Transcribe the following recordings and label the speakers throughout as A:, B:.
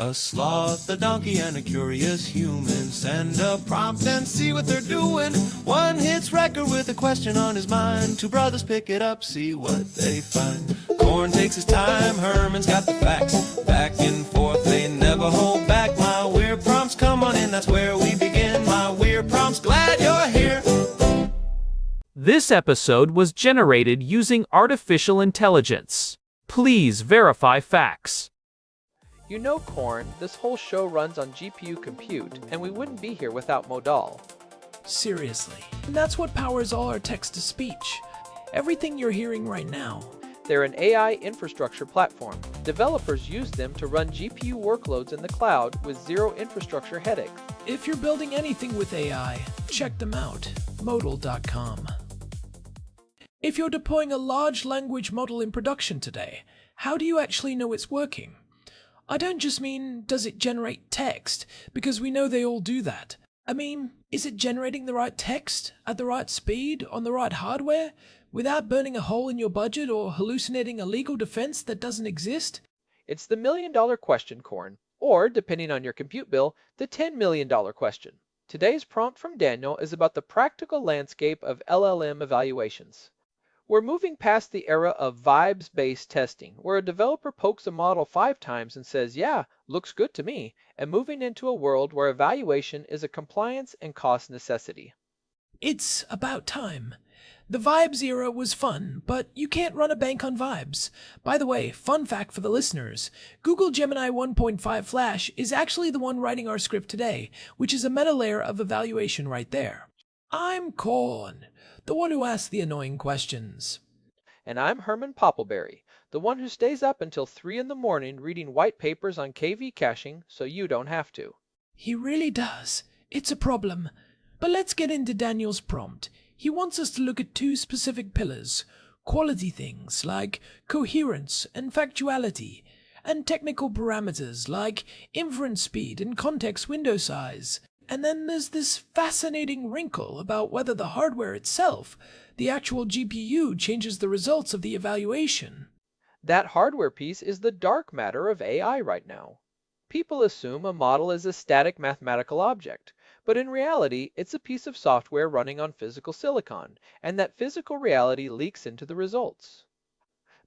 A: A sloth, a donkey, and a curious human. Send a prompt and see what they're doing. One hits record with a question on his mind. Two brothers pick it up, see what they find. Corn takes his time, Herman's got the facts. Back and forth, they never hold back. My weird prompts, come on in, that's where we begin. My weird prompts, glad you're here.
B: This episode was generated using artificial intelligence. Please verify facts.
C: You know, Corn, this whole show runs on GPU compute, and we wouldn't be here without Modal.
D: Seriously. And that's what powers all our text-to-speech. Everything you're hearing right now.
C: They're an AI infrastructure platform. Developers use them to run GPU workloads in the cloud with zero infrastructure headaches.
D: If you're building anything with AI, check them out. Modal.com. If you're deploying a large language model in production today, how do you actually know it's working? I don't just mean, does it generate text, because we know they all do that. I mean, is it generating the right text, at the right speed, on the right hardware, without burning a hole in your budget or hallucinating a legal defense that doesn't exist?
C: It's the million-dollar question, Corn, or, depending on your compute bill, the $10 million question. Today's prompt from Daniel is about the practical landscape of LLM evaluations. We're moving past the era of vibes-based testing, where a developer pokes a model 5 times and says, yeah, looks good to me, and moving into a world where evaluation is a compliance and cost necessity.
D: It's about time. The Vibes era was fun, but you can't run a bank on Vibes. By the way, fun fact for the listeners, Google Gemini 1.5 Flash is actually the one writing our script today, which is a meta layer of evaluation right there. I'm Corn, the one who asks the annoying questions.
C: And I'm Herman Poppleberry, the one who stays up until 3 in the morning reading white papers on KV caching so you don't have to.
D: He really does. It's a problem. But let's get into Daniel's prompt. He wants us to look at 2 specific pillars, quality things like coherence and factuality, and technical parameters like inference speed and context window size. And then there's this fascinating wrinkle about whether the hardware itself, the actual GPU, changes the results of the evaluation.
C: That hardware piece is the dark matter of AI right now. People assume a model is a static mathematical object, but in reality, it's a piece of software running on physical silicon, and that physical reality leaks into the results.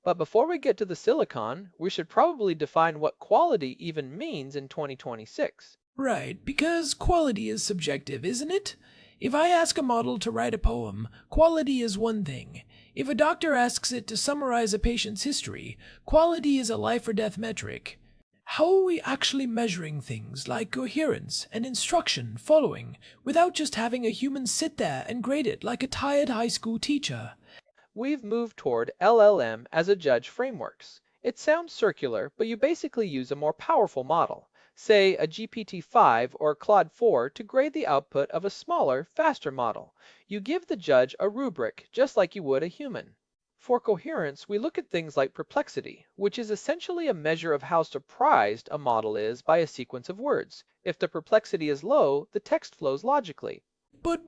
C: But before we get to the silicon, we should probably define what quality even means in 2026.
D: Right, because quality is subjective, isn't it? If I ask a model to write a poem, quality is one thing. If a doctor asks it to summarize a patient's history, quality is a life or death metric. How are we actually measuring things like coherence and instruction following without just having a human sit there and grade it like a tired high school teacher?
C: We've moved toward LLM-as-a-Judge frameworks. It sounds circular, but you basically use a more powerful model, say a GPT-5 or Claude 4, to grade the output of a smaller, faster model. You give the judge a rubric, just like you would a human. For coherence, we look at things like perplexity, which is essentially a measure of how surprised a model is by a sequence of words. If the perplexity is low, the text flows logically.
D: But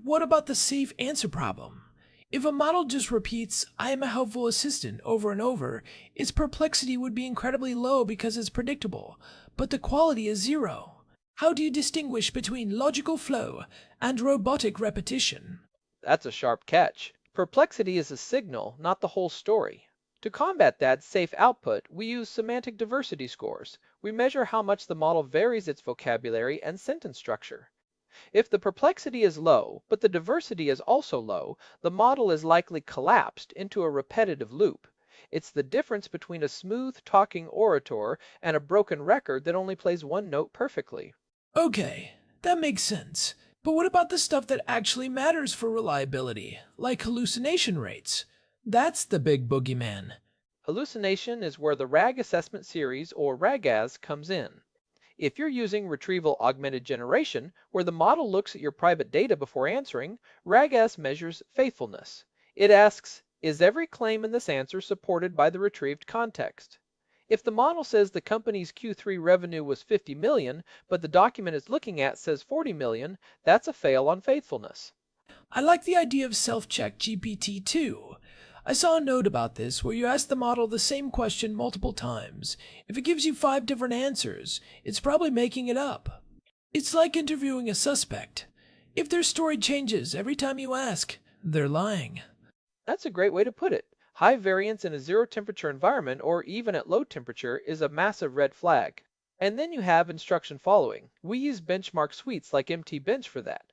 D: what about the safe answer problem? If a model just repeats, I am a helpful assistant over and over, its perplexity would be incredibly low because it's predictable, but the quality is 0. How do you distinguish between logical flow and robotic repetition?
C: That's a sharp catch. Perplexity is a signal, not the whole story. To combat that safe output, we use semantic diversity scores. We measure how much the model varies its vocabulary and sentence structure. If the perplexity is low, but the diversity is also low, the model is likely collapsed into a repetitive loop. It's the difference between a smooth talking orator and a broken record that only plays one note perfectly.
D: Okay, that makes sense. But what about the stuff that actually matters for reliability, like hallucination rates? That's the big boogeyman.
C: Hallucination is where the RAG assessment series, or RAGAS, comes in. If you're using retrieval augmented generation, where the model looks at your private data before answering, RAGAS measures faithfulness. It asks, is every claim in this answer supported by the retrieved context? If the model says the company's Q3 revenue was 50 million, but the document it's looking at says 40 million, that's a fail on faithfulness.
D: I like the idea of self-check GPT too. I saw a note about this where you ask the model the same question multiple times. If it gives you 5 different answers, it's probably making it up. It's like interviewing a suspect. If their story changes every time you ask, they're lying.
C: That's a great way to put it. High variance in a zero temperature environment or even at low temperature is a massive red flag. And then you have instruction following. We use benchmark suites like MT-Bench for that.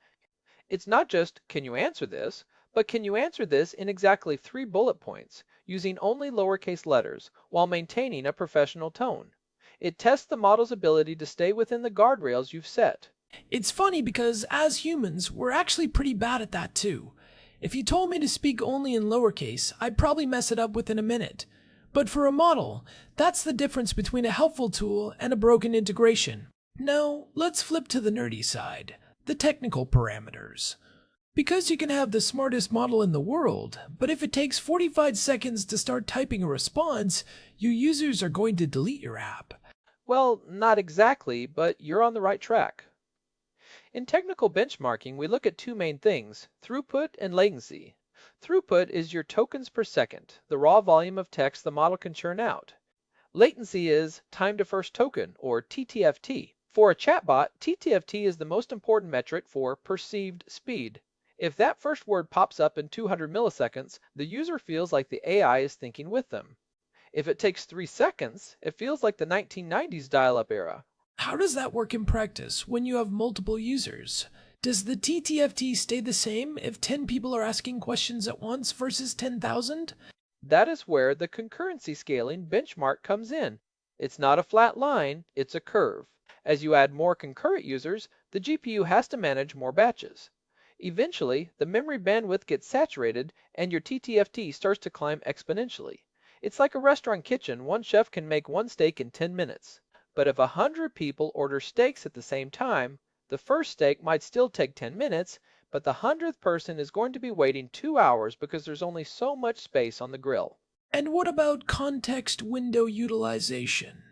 C: It's not just, can you answer this, but can you answer this in exactly 3 bullet points, using only lowercase letters, while maintaining a professional tone. It tests the model's ability to stay within the guardrails you've set.
D: It's funny because as humans, we're actually pretty bad at that too. If you told me to speak only in lowercase, I'd probably mess it up within a minute. But for a model, that's the difference between a helpful tool and a broken integration. Now, let's flip to the nerdy side, the technical parameters. Because you can have the smartest model in the world, but if it takes 45 seconds to start typing a response, your users are going to delete your app.
C: Well, not exactly, but you're on the right track. In technical benchmarking, we look at 2 main things, throughput and latency. Throughput is your tokens per second, the raw volume of text the model can churn out. Latency is time to first token, or TTFT. For a chatbot, TTFT is the most important metric for perceived speed. If that first word pops up in 200 milliseconds, the user feels like the AI is thinking with them. If it takes 3 seconds, it feels like the 1990s dial-up era.
D: How does that work in practice when you have multiple users? Does the TTFT stay the same if 10 people are asking questions at once versus 10,000?
C: That is where the concurrency scaling benchmark comes in. It's not a flat line, it's a curve. As you add more concurrent users, the GPU has to manage more batches. Eventually, the memory bandwidth gets saturated and your TTFT starts to climb exponentially. It's like a restaurant kitchen. One chef can make 1 steak in 10 minutes. But if 100 people order steaks at the same time, the first steak might still take 10 minutes, but the 100th person is going to be waiting 2 hours because there's only so much space on the grill.
D: And what about context window utilization?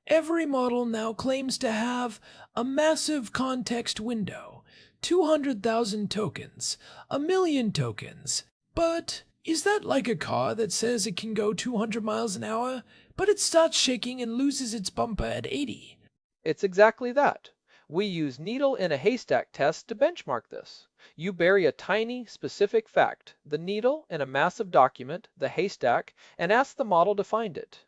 D: Every model now claims to have a massive context window, 200,000 tokens, 1,000,000 tokens. But is that like a car that says it can go 200 miles an hour, but it starts shaking and loses its bumper at 80?
C: It's exactly that. We use needle in a haystack tests to benchmark this. You bury a tiny, specific fact, the needle, in a massive document, the haystack, and ask the model to find it.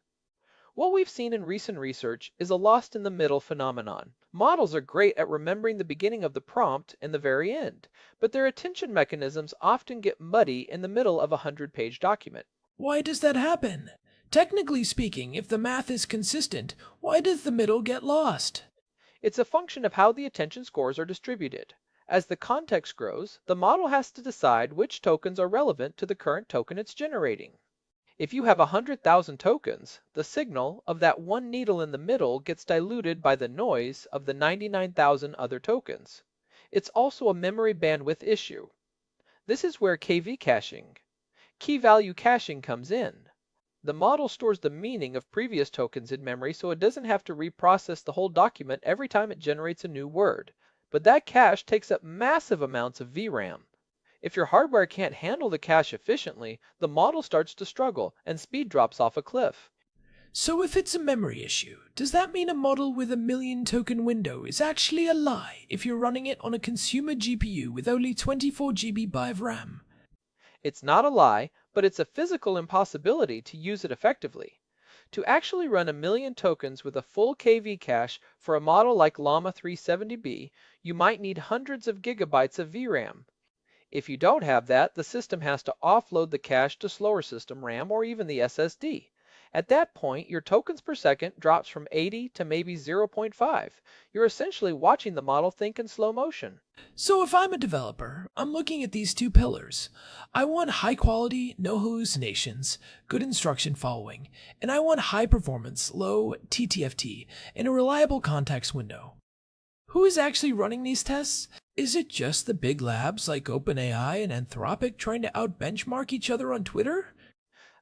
C: What we've seen in recent research is a lost in the middle phenomenon. Models are great at remembering the beginning of the prompt and the very end, but their attention mechanisms often get muddy in the middle of a 100-page document.
D: Why does that happen? Technically speaking, if the math is consistent, why does the middle get lost?
C: It's a function of how the attention scores are distributed. As the context grows, the model has to decide which tokens are relevant to the current token it's generating. If you have 100,000 tokens, the signal of that one needle in the middle gets diluted by the noise of the 99,000 other tokens. It's also a memory bandwidth issue. This is where KV caching, key value caching, comes in. The model stores the meaning of previous tokens in memory so it doesn't have to reprocess the whole document every time it generates a new word. But that cache takes up massive amounts of VRAM. If your hardware can't handle the cache efficiently, the model starts to struggle and speed drops off a cliff.
D: So if it's a memory issue, does that mean a model with a 1,000,000 token window is actually a lie if you're running it on a consumer GPU with only 24 GB of RAM?
C: It's not a lie, but it's a physical impossibility to use it effectively. To actually run 1,000,000 tokens with a full KV cache for a model like Llama 370B, you might need hundreds of gigabytes of VRAM. If you don't have that, the system has to offload the cache to slower system RAM or even the SSD. At that point, your tokens per second drops from 80 to maybe 0.5. You're essentially watching the model think in slow motion.
D: So if I'm a developer, I'm looking at these 2 pillars. I want high quality, no hallucinations, good instruction following, and I want high performance, low TTFT, and a reliable context window. Who is actually running these tests? Is it just the big labs like OpenAI and Anthropic trying to out-benchmark each other on Twitter?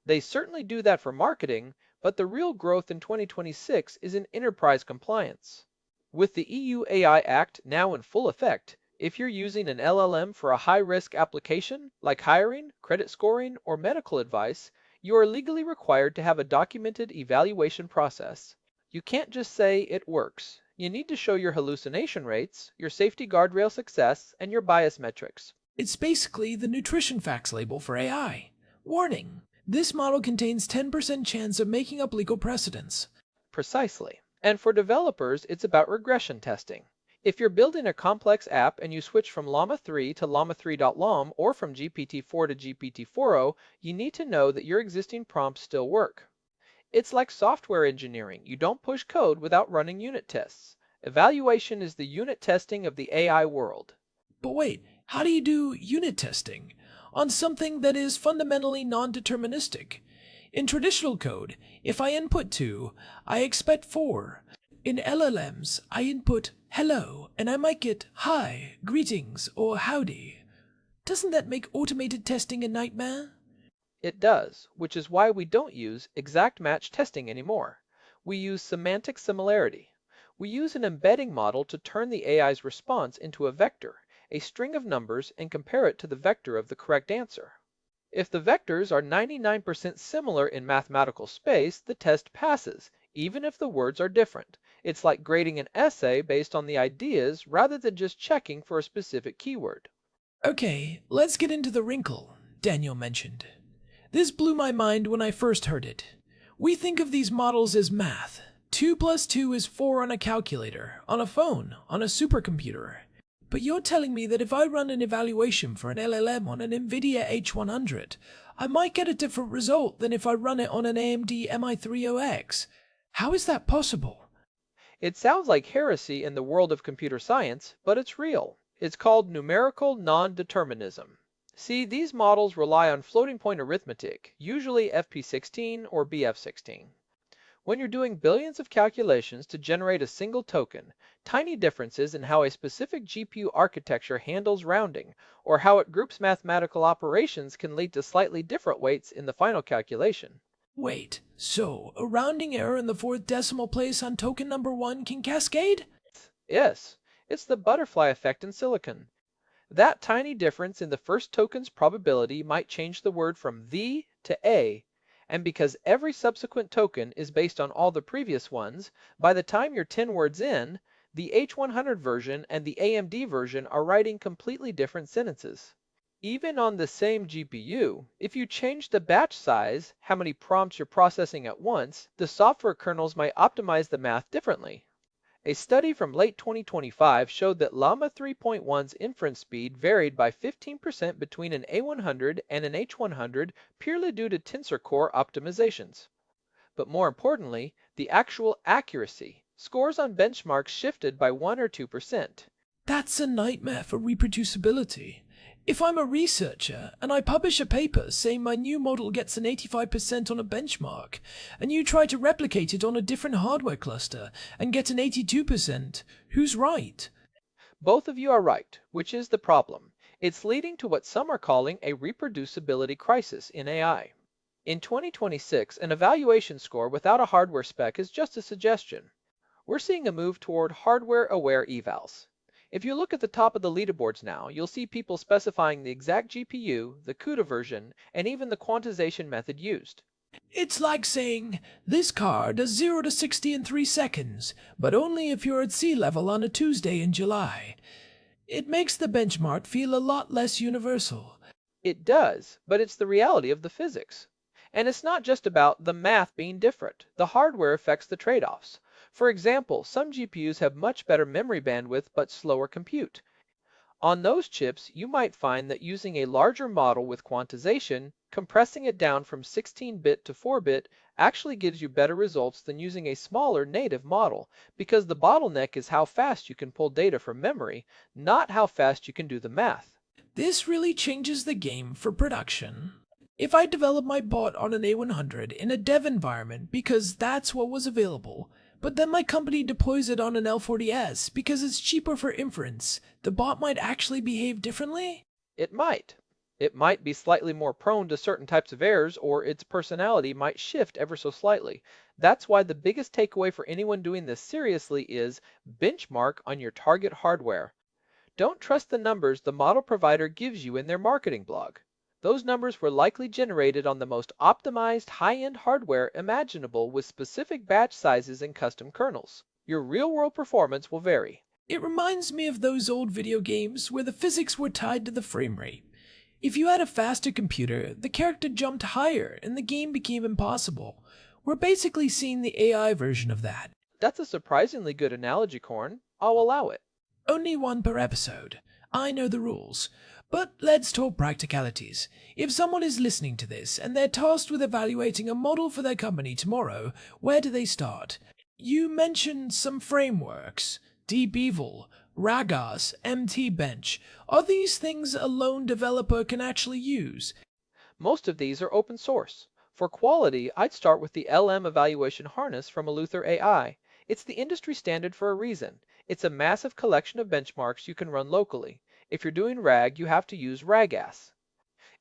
C: They certainly do that for marketing, but the real growth in 2026 is in enterprise compliance. With the EU AI Act now in full effect, If you're using an LLM for a high-risk application, like hiring, credit scoring, or medical advice, you are legally required to have a documented evaluation process. You can't just say it works. You need to show your hallucination rates, your safety guardrail success, and your bias metrics.
D: It's basically the nutrition facts label for AI. Warning: this model contains 10% chance of making up legal precedents.
C: Precisely. And for developers, it's about regression testing. If you're building a complex app and you switch from Llama 3 to Llama 3.lom or from GPT-4 to GPT-4o, you need to know that your existing prompts still work. It's like software engineering. You don't push code without running unit tests. Evaluation is the unit testing of the AI world.
D: But wait, how do you do unit testing on something that is fundamentally non-deterministic? In traditional code, if I input 2, I expect 4. In LLMs, I input hello, and I might get hi, greetings, or howdy. Doesn't that make automated testing a nightmare?
C: It does, which is why we don't use exact match testing anymore. We use semantic similarity. We use an embedding model to turn the AI's response into a vector, a string of numbers, and compare it to the vector of the correct answer. If the vectors are 99% similar in mathematical space, the test passes, even if the words are different. It's like grading an essay based on the ideas rather than just checking for a specific keyword.
D: Okay, let's get into the wrinkle Daniel mentioned. This blew my mind when I first heard it. We think of these models as math. 2 plus 2 is 4 on a calculator, on a phone, on a supercomputer. But you're telling me that if I run an evaluation for an LLM on an NVIDIA H100, I might get a different result than if I run it on an AMD MI300X. How is that possible?
C: It sounds like heresy in the world of computer science, but it's real. It's called numerical non-determinism. See, these models rely on floating point arithmetic, usually FP16 or BF16. When you're doing billions of calculations to generate a single token, tiny differences in how a specific GPU architecture handles rounding or how it groups mathematical operations can lead to slightly different weights in the final calculation.
D: Wait, so a rounding error in the 4th decimal place on token number 1 can cascade?
C: Yes, it's the butterfly effect in silicon. That tiny difference in the first token's probability might change the word from the to a, and because every subsequent token is based on all the previous ones, by the time you're 10 words in, the H100 version and the AMD version are writing completely different sentences. Even on the same GPU, if you change the batch size, how many prompts you're processing at once, the software kernels might optimize the math differently. A study from late 2025 showed that Llama 3.1's inference speed varied by 15% between an A100 and an H100 purely due to tensor core optimizations. But more importantly, the actual accuracy. Scores on benchmarks shifted by 1 or 2%.
D: That's a nightmare for reproducibility. If I'm a researcher and I publish a paper saying my new model gets an 85% on a benchmark, and you try to replicate it on a different hardware cluster and get an 82%, who's right?
C: Both of you are right, which is the problem. It's leading to what some are calling a reproducibility crisis in AI. In 2026, an evaluation score without a hardware spec is just a suggestion. We're seeing a move toward hardware-aware evals. If you look at the top of the leaderboards now, you'll see people specifying the exact GPU, the CUDA version, and even the quantization method used.
D: It's like saying, this car does 0 to 60 in 3 seconds, but only if you're at sea level on a Tuesday in July. It makes the benchmark feel a lot less universal.
C: It does, but it's the reality of the physics. And it's not just about the math being different. The hardware affects the trade-offs. For example, some GPUs have much better memory bandwidth but slower compute. On those chips, you might find that using a larger model with quantization, compressing it down from 16-bit to 4-bit, actually gives you better results than using a smaller native model, because the bottleneck is how fast you can pull data from memory, not how fast you can do the math.
D: This really changes the game for production. If I develop my bot on an A100 in a dev environment because that's what was available, but then my company deploys it on an L40S because it's cheaper for inference, the bot might actually behave differently?
C: It might. It might be slightly more prone to certain types of errors, or its personality might shift ever so slightly. That's why the biggest takeaway for anyone doing this seriously is benchmark on your target hardware. Don't trust the numbers the model provider gives you in their marketing blog. Those numbers were likely generated on the most optimized high-end hardware imaginable with specific batch sizes and custom kernels. Your real-world performance will vary.
D: It reminds me of those old video games where the physics were tied to the frame rate. If you had a faster computer, the character jumped higher and the game became impossible. We're basically seeing the AI version of that.
C: That's a surprisingly good analogy, Corn. I'll allow it.
D: Only one per episode. I know the rules. But let's talk practicalities. If someone is listening to this and they're tasked with evaluating a model for their company tomorrow, where do they start? You mentioned some frameworks. Deep Evil, RAGAS, MT Bench. Are these things a lone developer can actually use?
C: Most of these are open source. For quality, I'd start with the LM evaluation harness from Eleuther AI. It's the industry standard for a reason. It's a massive collection of benchmarks you can run locally. If you're doing RAG, you have to use RAGAS.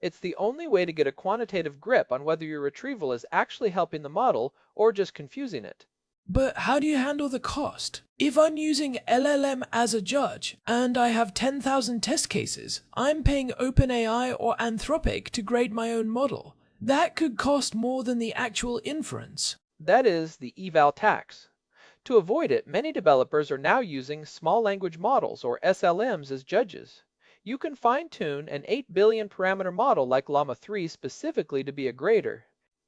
C: It's the only way to get a quantitative grip on whether your retrieval is actually helping the model or just confusing it.
D: But how do you handle the cost? If I'm using LLM-as-a-Judge and I have 10,000 test cases, I'm paying OpenAI or Anthropic to grade my own model. That could cost more than the actual inference.
C: That is the eval tax. To avoid it, many developers are now using small language models, or SLMs, as judges. You can fine-tune an 8 billion parameter model like Llama 3 specifically to be a grader.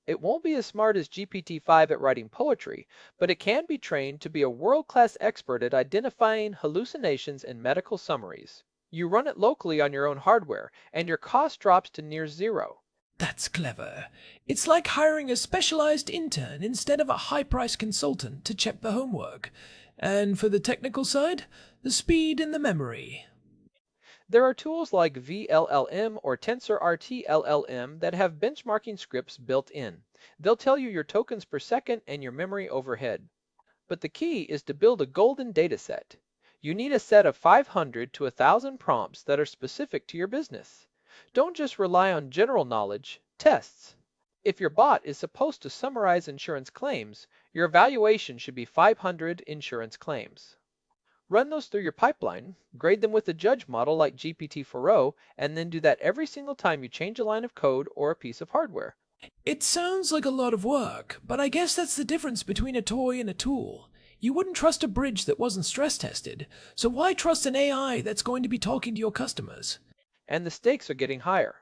C: It won't be as smart as GPT-5 at writing poetry, but it can be trained to be a world-class expert at identifying hallucinations in medical summaries. You run it locally on your own hardware, and your cost drops to near zero.
D: That's clever. It's like hiring a specialized intern instead of a high-priced consultant to check the homework. And for the technical side, the speed and the memory.
C: There are tools like VLLM or TensorRT LLM that have benchmarking scripts built in. They'll tell you your tokens per second and your memory overhead. But the key is to build a golden dataset. You need a set of 500 to 1,000 prompts that are specific to your business. Don't just rely on general knowledge, tests. If your bot is supposed to summarize insurance claims, your evaluation should be 500 insurance claims. Run those through your pipeline, grade them with a judge model like GPT-4o, and then do that every single time you change a line of code or a piece of hardware.
D: It sounds like a lot of work, but I guess that's the difference between a toy and a tool. You wouldn't trust a bridge that wasn't stress tested, so why trust an AI that's going to be talking to your customers?
C: And the stakes are getting higher.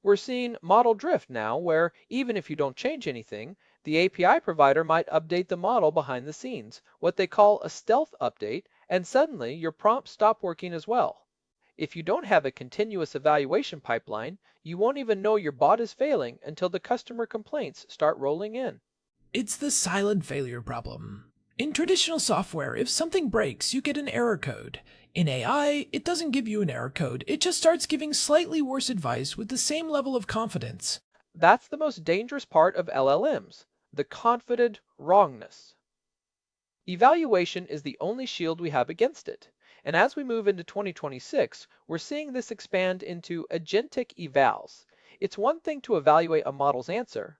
C: We're seeing model drift now, where even if you don't change anything, the API provider might update the model behind the scenes, what they call a stealth update, and suddenly your prompts stop working as well. If you don't have a continuous evaluation pipeline, you won't even know your bot is failing until the customer complaints start rolling in.
D: It's the silent failure problem. In traditional software, if something breaks, you get an error code. In AI, it doesn't give you an error code, it just starts giving slightly worse advice with the same level of confidence.
C: That's the most dangerous part of LLMs, the confident wrongness. Evaluation is the only shield we have against it. And as we move into 2026, we're seeing this expand into agentic evals. It's one thing to evaluate a model's answer.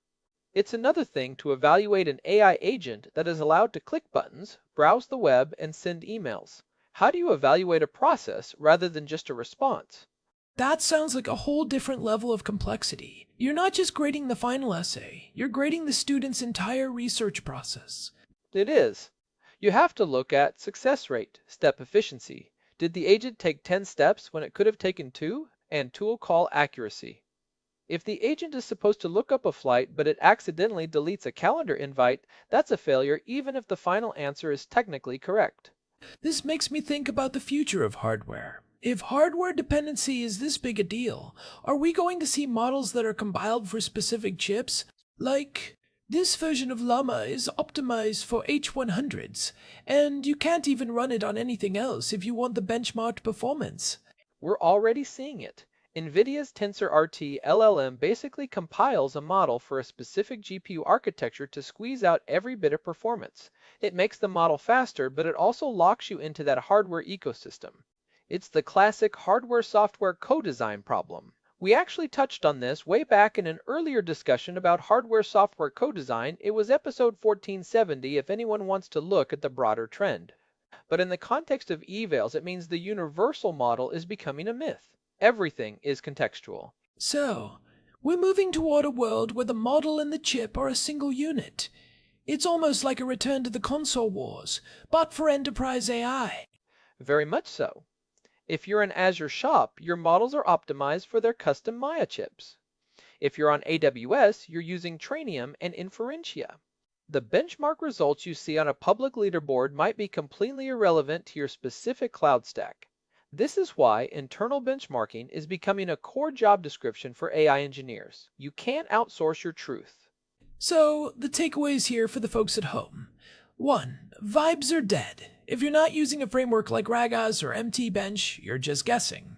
C: It's another thing to evaluate an AI agent that is allowed to click buttons, browse the web, and send emails. How do you evaluate a process rather than just a response?
D: That sounds like a whole different level of complexity. You're not just grading the final essay, you're grading the student's entire research process.
C: It is. You have to look at success rate, step efficiency. Did the agent take 10 steps when it could have taken 2? And tool call accuracy. If the agent is supposed to look up a flight but it accidentally deletes a calendar invite, that's a failure even if the final answer is technically correct.
D: This makes me think about the future of hardware. If hardware dependency is this big a deal, are we going to see models that are compiled for specific chips? Like, this version of Llama is optimized for H100s, and you can't even run it on anything else if you want the benchmarked performance.
C: We're already seeing it. NVIDIA's TensorRT LLM basically compiles a model for a specific GPU architecture to squeeze out every bit of performance. It makes the model faster, but it also locks you into that hardware ecosystem. It's the classic hardware-software co-design problem. We actually touched on this way back in an earlier discussion about hardware-software co-design. It was episode 1470 if anyone wants to look at the broader trend. But in the context of evals, it means the universal model is becoming a myth. Everything is contextual.
D: So, we're moving toward a world where the model and the chip are a single unit. It's almost like a return to the console wars, but for enterprise AI.
C: Very much so. If you're in Azure Shop, your models are optimized for their custom Maya chips. If you're on AWS, you're using Trainium and Inferentia. The benchmark results you see on a public leaderboard might be completely irrelevant to your specific cloud stack. This is why internal benchmarking is becoming a core job description for AI engineers. You can't outsource your truth.
D: So, the takeaways here for the folks at home. 1. Vibes are dead. If you're not using a framework like RAGAS or MT-Bench, you're just guessing.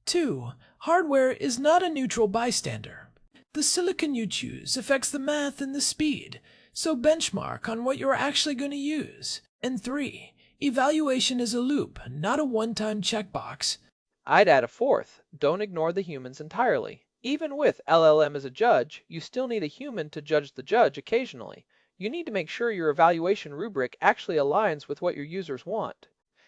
D: 2. Hardware is not a neutral bystander. The silicon you choose affects the math and the speed, so benchmark on what you're actually going to use. And 3. Evaluation is a loop, not a one-time checkbox.
C: I'd add a fourth. Don't ignore the humans entirely. Even with LLM as a judge, you still need a human to judge the judge occasionally. You need to make sure your evaluation rubric actually aligns with what your users want.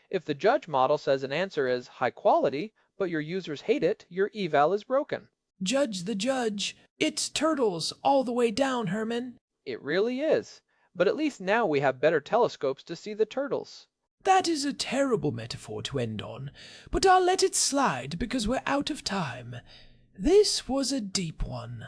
C: If the judge model says an answer is high quality, but your users hate it, your eval is broken.
D: Judge the judge. It's turtles all the way down, Herman.
C: It really is. But at least now we have better telescopes to see the turtles.
D: That is a terrible metaphor to end on, but I'll let it slide because we're out of time. This was a deep one.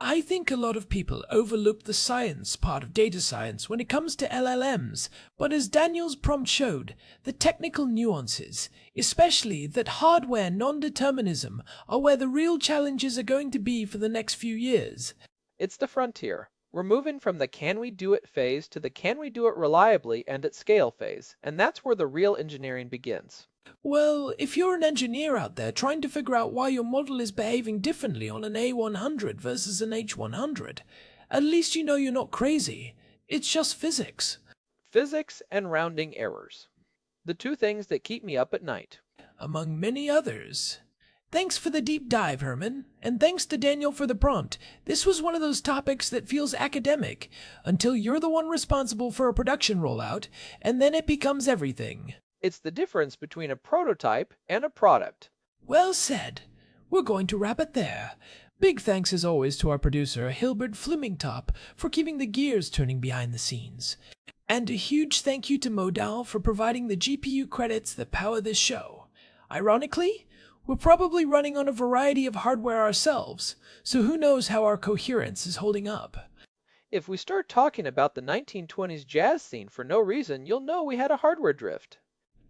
D: I think a lot of people overlook the science part of data science when it comes to LLMs, but as Daniel's prompt showed, the technical nuances, especially that hardware non-determinism, are where the real challenges are going to be for the next few years.
C: It's the frontier. We're moving from the can we do it phase to the can we do it reliably and at scale phase, and that's where the real engineering begins.
D: Well, if you're an engineer out there trying to figure out why your model is behaving differently on an A100 versus an H100, at least you know you're not crazy. It's just physics.
C: Physics and rounding errors. The two things that keep me up at night.
D: Among many others. Thanks for the deep dive, Herman, and thanks to Daniel for the prompt. This was one of those topics that feels academic, until you're the one responsible for a production rollout, and then it becomes everything.
C: It's the difference between a prototype and a product.
D: Well said. We're going to wrap it there. Big thanks as always to our producer, Hilbert Flemingtop, for keeping the gears turning behind the scenes. And a huge thank you to Modal for providing the GPU credits that power this show. Ironically, we're probably running on a variety of hardware ourselves, so who knows how our coherence is holding up.
C: If we start talking about the 1920s jazz scene for no reason, you'll know we had a hardware drift.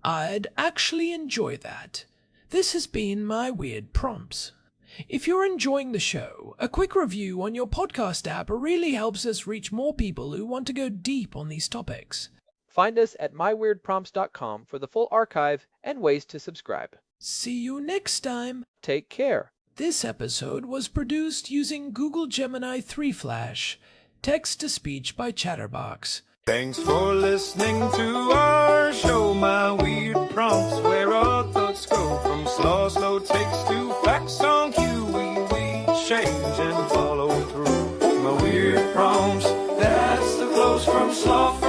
D: I'd actually enjoy that. This has been my Weird Prompts. If you're enjoying the show, a quick review on your podcast app really helps us reach more people who want to go deep on these topics.
C: Find us at myweirdprompts.com for the full archive and ways to subscribe.
D: See you next time.
C: Take care.
D: This episode was produced using Google Gemini 3 Flash, text-to-speech by Chatterbox.
A: Thanks for listening to our show, My Weird Prompts, where our thoughts go from slow takes to facts on cue. We change and follow through. My Weird Prompts, that's the close from sloth.